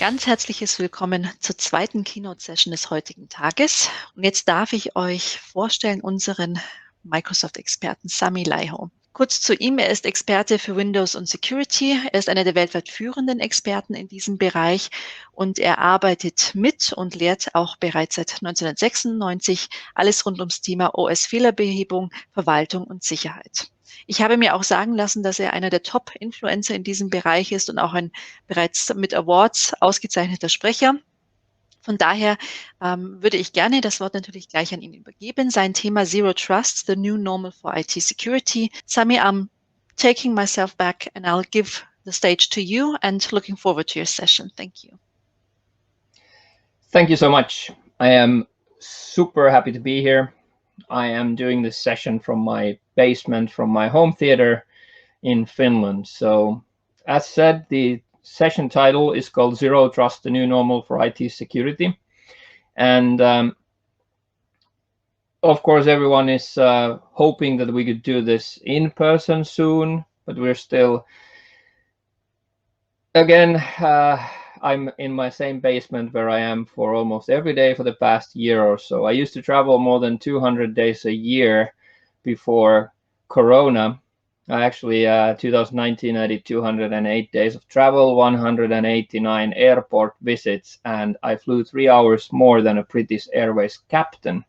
ganz herzliches Willkommen zur zweiten Keynote-Session des heutigen Tages. Und jetzt darf ich euch vorstellen unseren Microsoft-Experten Sami Laiho. Kurz zu ihm, er ist Experte für Windows und Security. Er ist einer der weltweit führenden Experten in diesem Bereich und er arbeitet mit und lehrt auch bereits seit 1996 alles rund ums Thema OS-Fehlerbehebung, Verwaltung und Sicherheit. Ich habe mir auch sagen lassen, dass er einer der Top-Influencer in diesem Bereich ist und auch ein bereits mit Awards ausgezeichneter Sprecher. Von daher würde ich gerne das Wort natürlich gleich an ihn übergeben. Sein Thema Zero Trust, the new normal for IT security. Sami, I'm taking myself back and I'll give the stage to you and looking forward to your session. Thank you. Thank you so much. I am super happy to be here. I am doing this session from my basement, from my home theater in Finland. So as said, the session title is called Zero Trust, the new normal for IT security. And of course, everyone is hoping that we could do this in person soon, but we're still, again, I'm in my same basement where I am for almost every day for the past year or so. I used to travel more than 200 days a year before Corona. Actually, 2019, I did 208 days of travel, 189 airport visits, and I flew 3 hours more than a British Airways captain.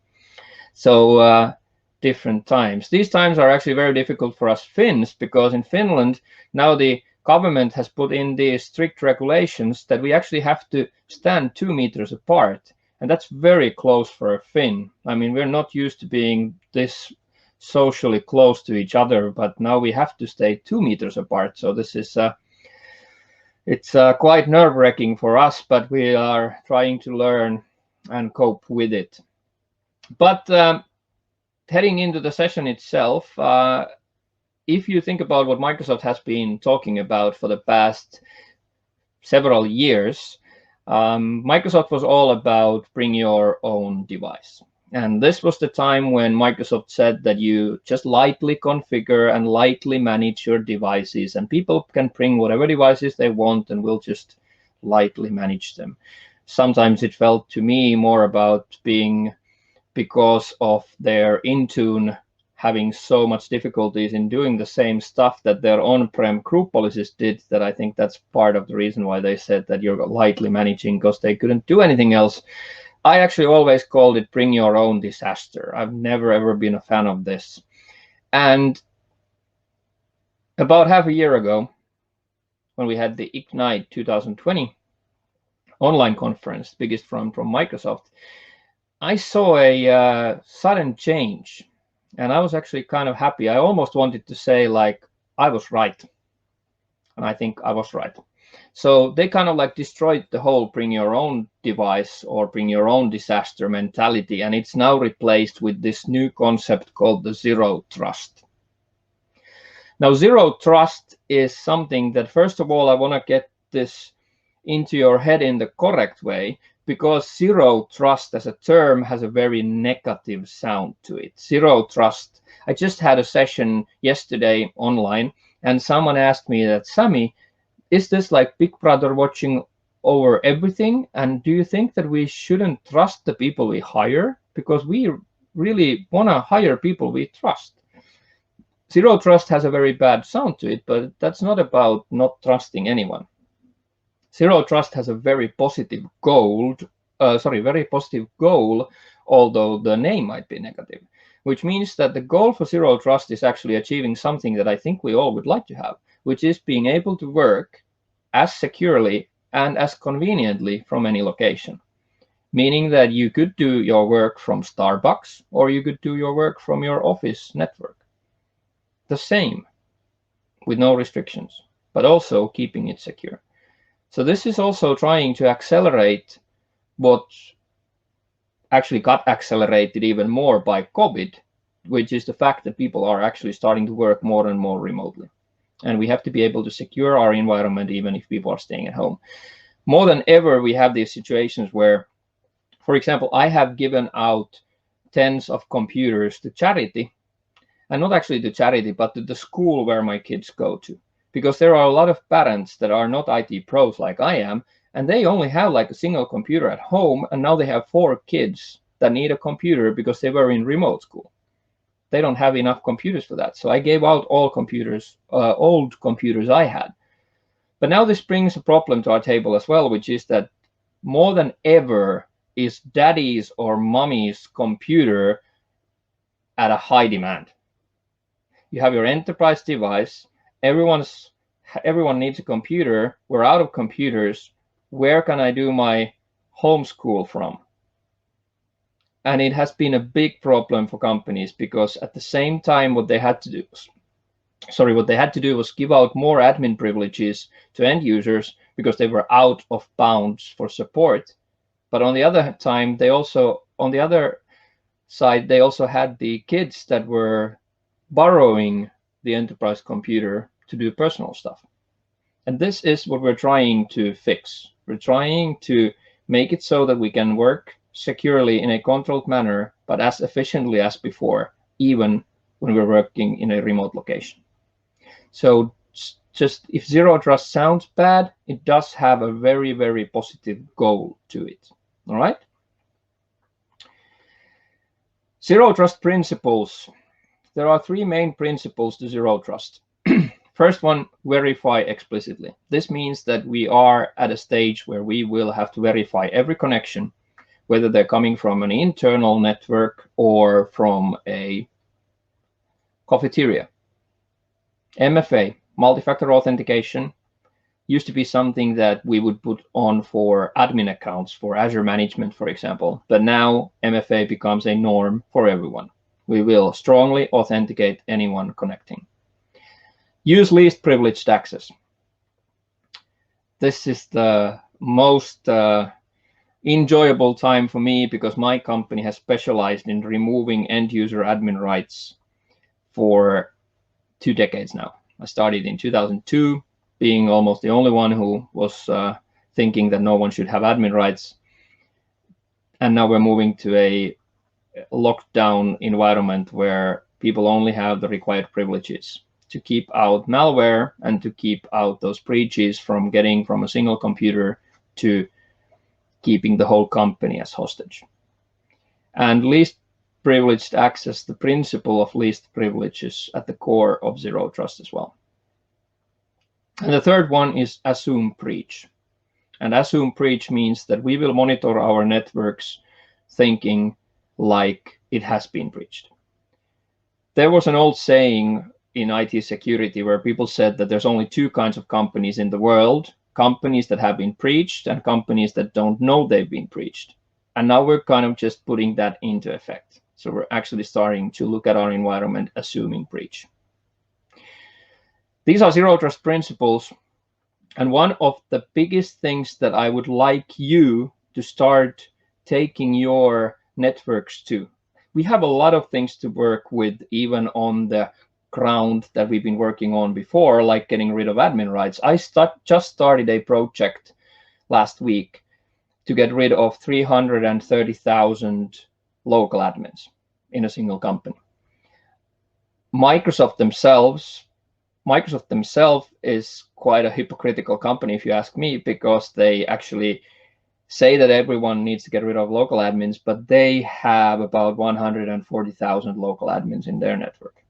So different times. These times are actually very difficult for us Finns, because in Finland, now the government has put in these strict regulations that we actually have to stand 2 meters apart. And that's very close for a Finn. I mean, we're not used to being this socially close to each other, but now we have to stay 2 meters apart. So this is it's quite nerve-wracking for us, but we are trying to learn and cope with it. But heading into the session itself, if you think about what Microsoft has been talking about for the past several years, Microsoft was all about bring your own device. And this was the time when Microsoft said that you just lightly configure and lightly manage your devices, and people can bring whatever devices they want and we'll just lightly manage them. Sometimes it felt to me more about being, because of their Intune having so much difficulties in doing the same stuff that their on-prem group policies did, that I think that's part of the reason why they said that you're lightly managing, because they couldn't do anything else. I actually always called it bring your own disaster. I've never ever been a fan of this. And about half a year ago, when we had the Ignite 2020 online conference, biggest from Microsoft, I saw a sudden change. And I was actually kind of happy. I almost wanted to say, like, I was right. And I think I was right. So they kind of like destroyed the whole bring your own device or bring your own disaster mentality. And it's now replaced with this new concept called the zero trust. Now, zero trust is something that, first of all, I want to get this into your head in the correct way, because zero trust as a term has a very negative sound to it. Zero trust. I just had a session yesterday online, and someone asked me that, Sami, is this like Big Brother watching over everything? And do you think that we shouldn't trust the people we hire? Because we really want to hire people we trust. Zero trust has a very bad sound to it, but that's not about not trusting anyone. Zero trust has a very positive goal, although the name might be negative, which means that the goal for zero trust is actually achieving something that I think we all would like to have, which is being able to work as securely and as conveniently from any location. Meaning that you could do your work from Starbucks, or you could do your work from your office network. The same, with no restrictions, but also keeping it secure. So this is also trying to accelerate what actually got accelerated even more by COVID, which is the fact that people are actually starting to work more and more remotely. And we have to be able to secure our environment even if people are staying at home. More than ever, we have these situations where, for example, I have given out tens of computers to charity, and not actually to charity, but to the school where my kids go to. Because there are a lot of parents that are not IT pros like I am, And they only have like a single computer at home, and now they have 4 kids that need a computer because they were in remote school. They don't have enough computers for that. So I gave out all computers, old computers I had. But now this brings a problem to our table as well, which is that more than ever is daddy's or mommy's computer at a high demand. You have your enterprise device, everyone needs a computer, we're out of computers, where can I do my homeschool from? And it has been a big problem for companies, because at the same time what they had to do was give out more admin privileges to end users because they were out of bounds for support. But on the other side, they also had the kids that were borrowing the enterprise computer to do personal stuff. And this is what we're trying to fix. We're trying to make it so that we can work securely in a controlled manner, but as efficiently as before, even when we're working in a remote location. So just if zero trust sounds bad, it does have a very, very positive goal to it. All right. Zero trust principles. There are 3 main principles to zero trust. First one, verify explicitly. This means that we are at a stage where we will have to verify every connection, whether they're coming from an internal network or from a cafeteria. MFA, multi-factor authentication, used to be something that we would put on for admin accounts for Azure management, for example. But now MFA becomes a norm for everyone. We will strongly authenticate anyone connecting. Use least privileged access. This is the most enjoyable time for me, because my company has specialized in removing end user admin rights for 2 decades now. I started in 2002, being almost the only one who was thinking that no one should have admin rights. And now we're moving to a lockdown environment where people only have the required privileges to keep out malware and to keep out those breaches from getting from a single computer to keeping the whole company as hostage. And least privileged access, the principle of least privilege, is at the core of zero trust as well. And the third one is assume breach. And assume breach means that we will monitor our networks thinking like it has been breached. There was an old saying in IT security where people said that there's only 2 kinds of companies in the world: companies that have been breached and companies that don't know they've been breached. And now we're kind of just putting that into effect. So we're actually starting to look at our environment assuming breach. These are zero trust principles. And one of the biggest things that I would like you to start taking your networks to. We have a lot of things to work with, even on the ground that we've been working on before, like getting rid of admin rights. I just started a project last week to get rid of 330,000 local admins in a single company. Microsoft themselves is quite a hypocritical company, if you ask me, because they actually say that everyone needs to get rid of local admins, but they have about 140,000 local admins in their network.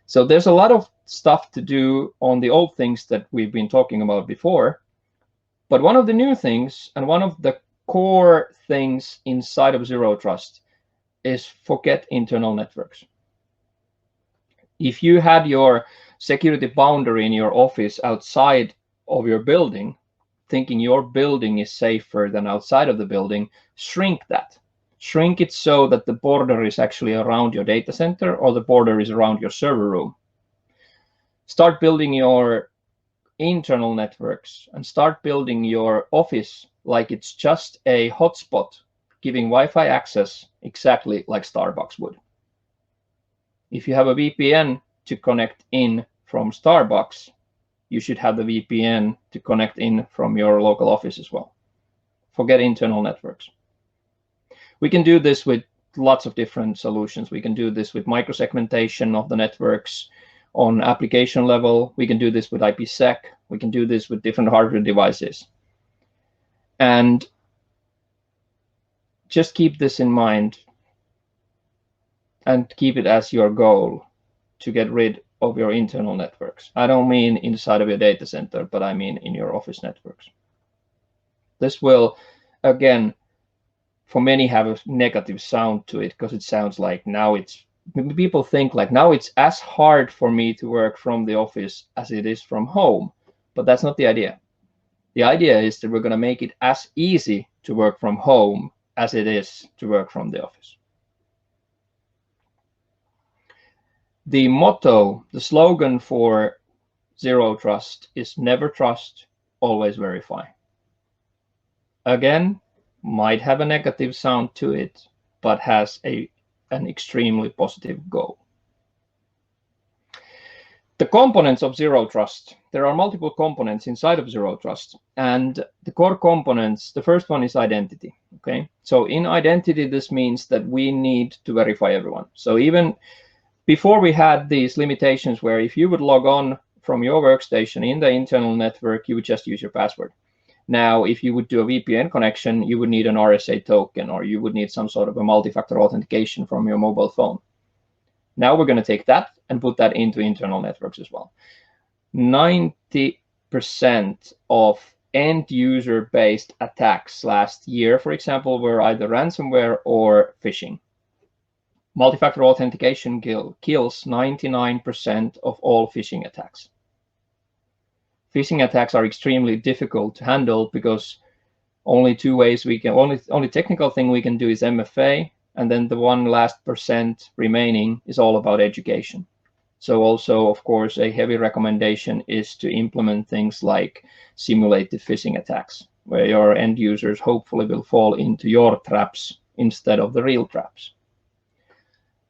So there's a lot of stuff to do on the old things that we've been talking about before. But one of the new things, and one of the core things inside of zero trust, is forget internal networks. If you had your security boundary in your office outside of your building, thinking your building is safer than outside of the building, shrink that. Shrink it so that the border is actually around your data center, or the border is around your server room. Start building your internal networks and start building your office like it's just a hotspot, giving Wi-Fi access exactly like Starbucks would. If you have a VPN to connect in from Starbucks, you should have the VPN to connect in from your local office as well. Forget internal networks. We can do this with lots of different solutions. We can do this with microsegmentation of the networks on application level. We can do this with IPsec. We can do this with different hardware devices. And just keep this in mind and keep it as your goal to get rid of your internal networks. I don't mean inside of your data center, but I mean in your office networks. This will, again, for many have a negative sound to it because it sounds like now it's, people think like now it's as hard for me to work from the office as it is from home, but that's not the idea. The idea is that we're going to make it as easy to work from home as it is to work from the office. The motto, the slogan for Zero Trust is never trust, always verify. Again, might have a negative sound to it, but has an extremely positive goal. The components of Zero Trust. There are multiple components inside of Zero Trust, and the core components, the first one is identity. Okay, so in identity, this means that we need to verify everyone. So even before we had these limitations where if you would log on from your workstation in the internal network, you would just use your password. Now, if you would do a VPN connection, you would need an RSA token, or you would need some sort of a multi-factor authentication from your mobile phone. Now we're going to take that and put that into internal networks as well. 90% of end-user-based attacks last year, for example, were either ransomware or phishing. Multi-factor authentication kills 99% of all phishing attacks. Phishing attacks are extremely difficult to handle because only two ways we can, only technical thing we can do is MFA, and then the one last percent remaining is all about education. So also, of course, a heavy recommendation is to implement things like simulated phishing attacks, where your end users hopefully will fall into your traps instead of the real traps.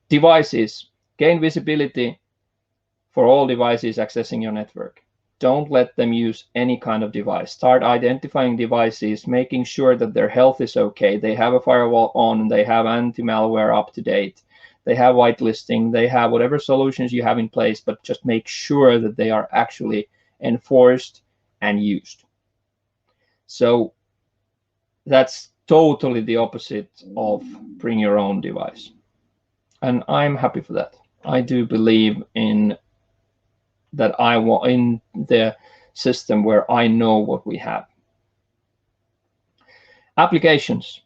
Devices. Gain visibility for all devices accessing your network. Don't let them use any kind of device. Start identifying devices, making sure that their health is okay. They have a firewall on, they have anti-malware up to date, they have whitelisting, they have whatever solutions you have in place, but just make sure that they are actually enforced and used. So that's totally the opposite of bring your own device. And I'm happy for that. I do believe in that I want in the system where I know what we have. Applications.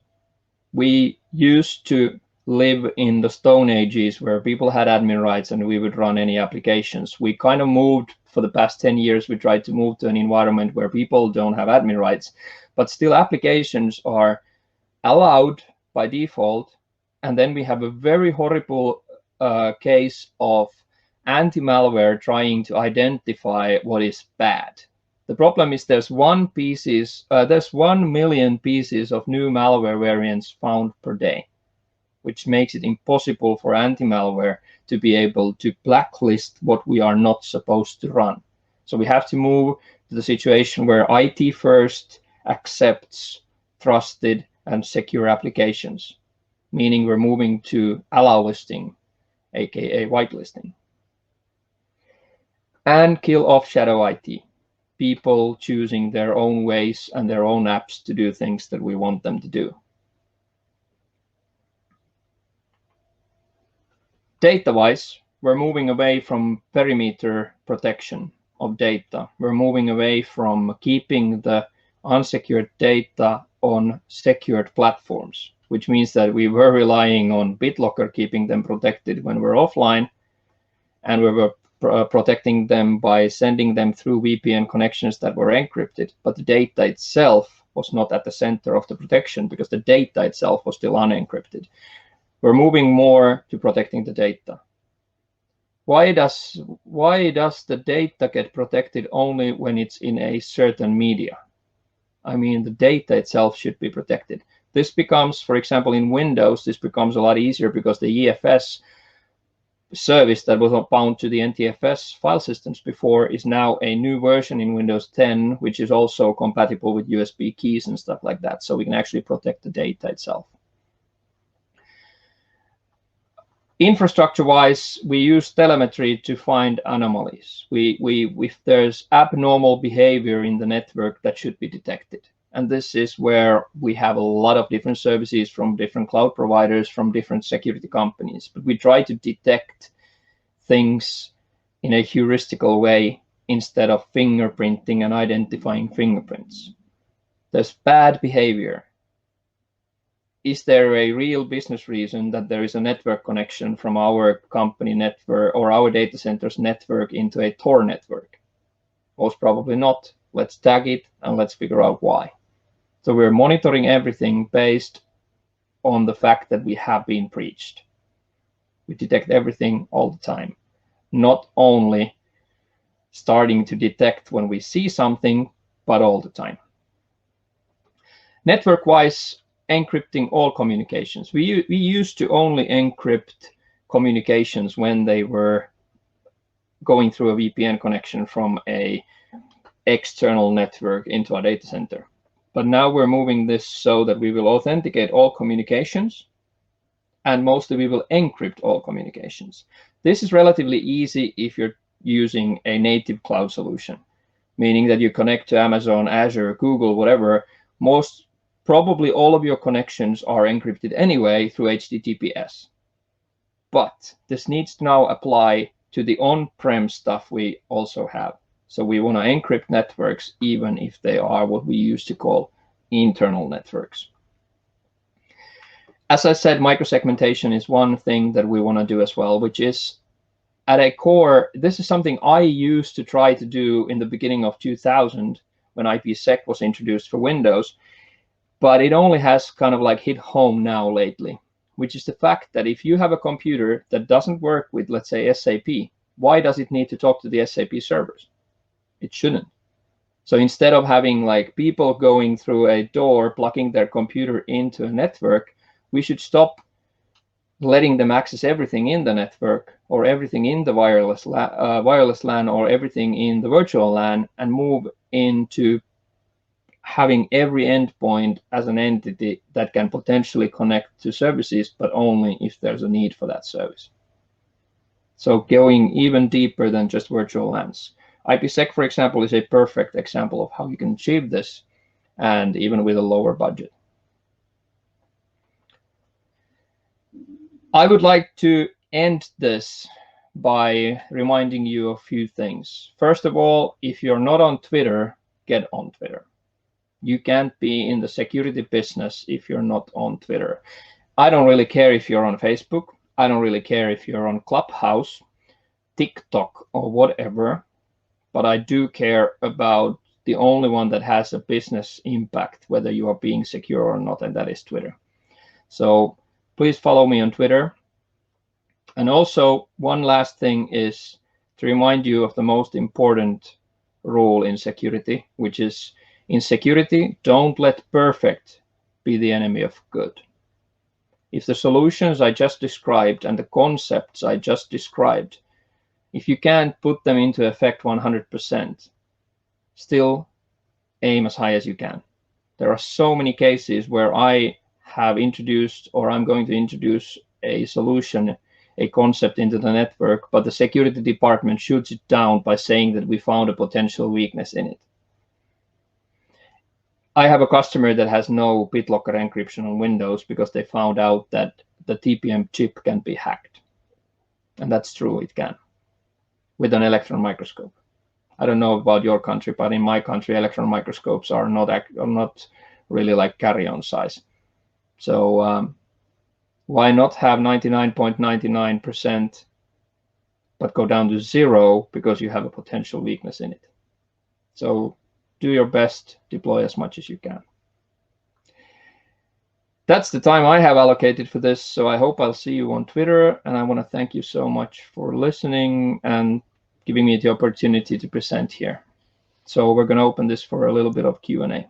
We used to live in the Stone Ages where people had admin rights and we would run any applications. We kind of moved for the past 10 years. We tried to move to an environment where people don't have admin rights, but still applications are allowed by default. And then we have a very horrible case of anti-malware trying to identify what is bad. The problem is there's 1 million pieces of new malware variants found per day, which makes it impossible for anti-malware to be able to blacklist what we are not supposed to run. So we have to move to the situation where IT first accepts trusted and secure applications, meaning we're moving to allow listing, aka whitelisting. And kill off shadow IT, people choosing their own ways and their own apps to do things that we want them to do. Data-wise, we're moving away from perimeter protection of data. We're moving away from keeping the unsecured data on secured platforms, which means that we were relying on BitLocker keeping them protected when we're offline, and we were protecting them by sending them through VPN connections that were encrypted, but the data itself was not at the center of the protection because the data itself was still unencrypted. We're moving more to protecting the data. Why does the data get protected only when it's in a certain media? I mean, the data itself should be protected. This becomes, for example, in Windows, this becomes a lot easier because the EFS service that was bound to the NTFS file systems before is now a new version in Windows 10, which is also compatible with USB keys and stuff like that. So we can actually protect the data itself. Infrastructure-wise, we use telemetry to find anomalies. If there's abnormal behavior in the network, that should be detected. And this is where we have a lot of different services from different cloud providers, from different security companies. But we try to detect things in a heuristical way instead of fingerprinting and identifying fingerprints. There's bad behavior. Is there a real business reason that there is a network connection from our company network or our data center's network into a Tor network? Most probably not. Let's tag it and let's figure out why. So we're monitoring everything based on the fact that we have been breached. We detect everything all the time, not only starting to detect when we see something, but all the time. Network-wise, encrypting all communications. We used to only encrypt communications when they were going through a VPN connection from a external network into our data center. But now we're moving this so that we will authenticate all communications, and mostly we will encrypt all communications. This is relatively easy if you're using a native cloud solution, meaning that you connect to Amazon, Azure, Google, whatever. Most probably all of your connections are encrypted anyway through HTTPS. But this needs to now apply to the on-prem stuff we also have. So we want to encrypt networks even if they are what we used to call internal networks. As I said, microsegmentation is one thing that we want to do as well, which is at a core, this is something I used to try to do in the beginning of 2000 when IPsec was introduced for Windows, but it only has kind of like hit home now lately, which is the fact that if you have a computer that doesn't work with, let's say, SAP, why does it need to talk to the SAP servers? It shouldn't. So instead of having like people going through a door, plugging their computer into a network, we should stop letting them access everything in the network or everything in the wireless LAN or everything in the virtual LAN and move into having every endpoint as an entity that can potentially connect to services, but only if there's a need for that service. So going even deeper than just virtual LANs. IPsec, for example, is a perfect example of how you can achieve this, and even with a lower budget. I would like to end this by reminding you of a few things. First of all, if you're not on Twitter, get on Twitter. You can't be in the security business if you're not on Twitter. I don't really care if you're on Facebook. I don't really care if you're on Clubhouse, TikTok, or whatever. But I do care about the only one that has a business impact, whether you are being secure or not, and that is Twitter. So please follow me on Twitter. And also, one last thing is to remind you of the most important rule in security, which is in security, don't let perfect be the enemy of good. If the solutions I just described and the concepts I just described, if you can't put them into effect 100%, still aim as high as you can. There are so many cases where I have introduced or I'm going to introduce a solution, a concept into the network, but the security department shoots it down by saying that we found a potential weakness in it. I have a customer that has no BitLocker encryption on Windows because they found out that the TPM chip can be hacked. And that's true, it can, with an electron microscope. I don't know about your country, but in my country, electron microscopes are not really like carry-on size. So why not have 99.99%, but go down to 0 because you have a potential weakness in it? So do your best, deploy as much as you can. That's the time I have allocated for this, so I hope I'll see you on Twitter, and I want to thank you so much for listening and giving me the opportunity to present here. So we're going to open this for a little bit of Q&A.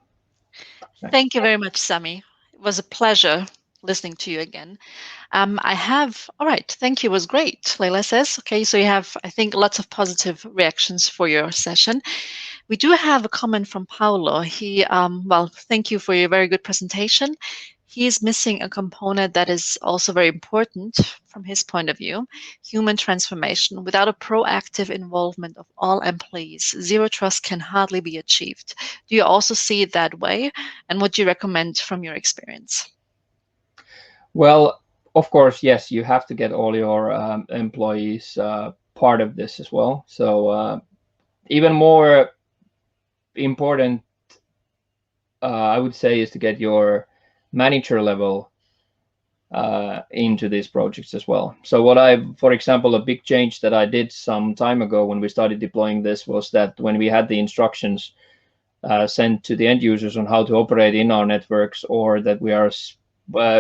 Thank you very much, Sami. It was a pleasure listening to you again. All right, thank you, it was great, Leila says. Okay, so you have, I think, lots of positive reactions for your session. We do have a comment from Paolo. He, well, thank you for your very good presentation. he is missing a component that is also very important from his point of view, human transformation. Without a proactive involvement of all employees, zero trust can hardly be achieved. Do you also see it that way? And what do you recommend from your experience? Well, of course, yes, you have to get all your employees part of this as well. So even more important, I would say, is to get your manager level into these projects as well. So what for example, a big change that I did some time ago when we started deploying this was that when we had the instructions sent to the end users on how to operate in our networks, or that we are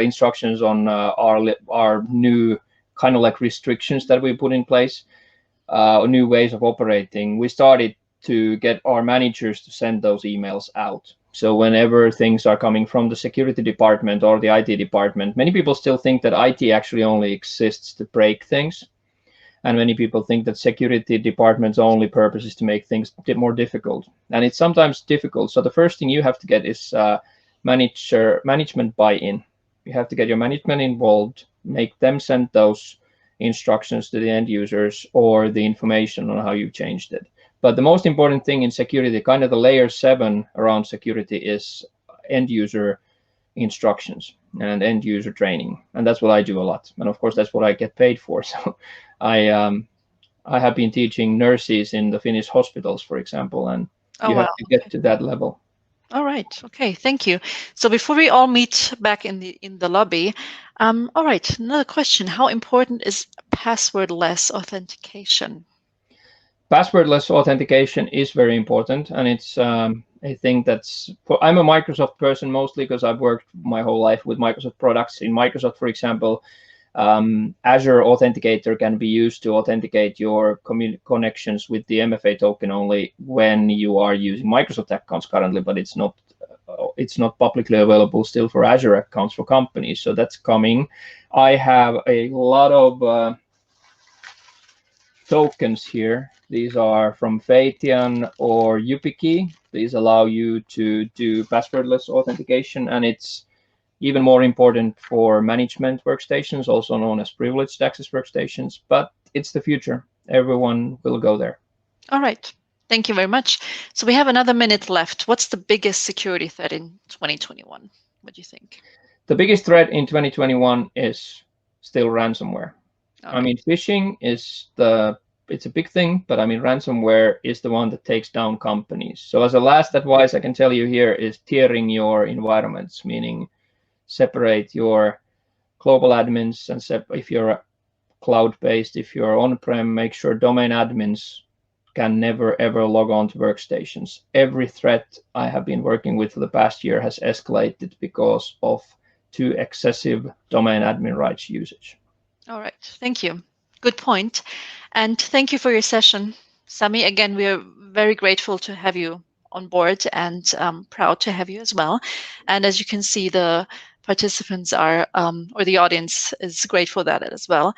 instructions on our new kind of like restrictions that we put in place, new ways of operating, we started to get our managers to send those emails out. So whenever things are coming from the security department or the IT department, many people still think that IT actually only exists to break things. And many people think that security department's only purpose is to make things a bit more difficult. And it's sometimes difficult. So the first thing you have to get is management buy-in. You have to get your management involved, make them send those instructions to the end users or the information on how you changed it. But the most important thing in security, kind of the layer 7 around security, is end user instructions and end user training, and that's what I do a lot. And of course, that's what I get paid for. So I have been teaching nurses in the Finnish hospitals, for example, and Oh, you have wow. to get to that level. All right. Okay. Thank you. So before we all meet back in the lobby, all right. Another question: how important is passwordless authentication? Passwordless authentication is very important, and it's a thing that's. I'm a Microsoft person mostly because I've worked my whole life with Microsoft products. In Microsoft, for example, Azure Authenticator can be used to authenticate your connections with the MFA token only when you are using Microsoft accounts currently, but it's not publicly available still for Azure accounts for companies. So that's coming. I have a lot of tokens here. These are from Phaetian or YubiKey. These allow you to do passwordless authentication, and it's even more important for management workstations, also known as privileged access workstations, but it's the future. Everyone will go there. All right. Thank you very much. So we have another minute left. What's the biggest security threat in 2021? What do you think? The biggest threat in 2021 is still ransomware. All I right. mean, phishing is it's a big thing, but I mean, ransomware is the one that takes down companies. So as a last advice I can tell you here is tiering your environments, meaning separate your global admins, and if you're cloud-based, if you're on-prem, make sure domain admins can never ever log on to workstations. Every threat I have been working with for the past year has escalated because of too excessive domain admin rights usage. All right. Thank you. Good point. And thank you for your session, Sami. Again, we are very grateful to have you on board and proud to have you as well. And as you can see, the participants are, or the audience is grateful for that as well.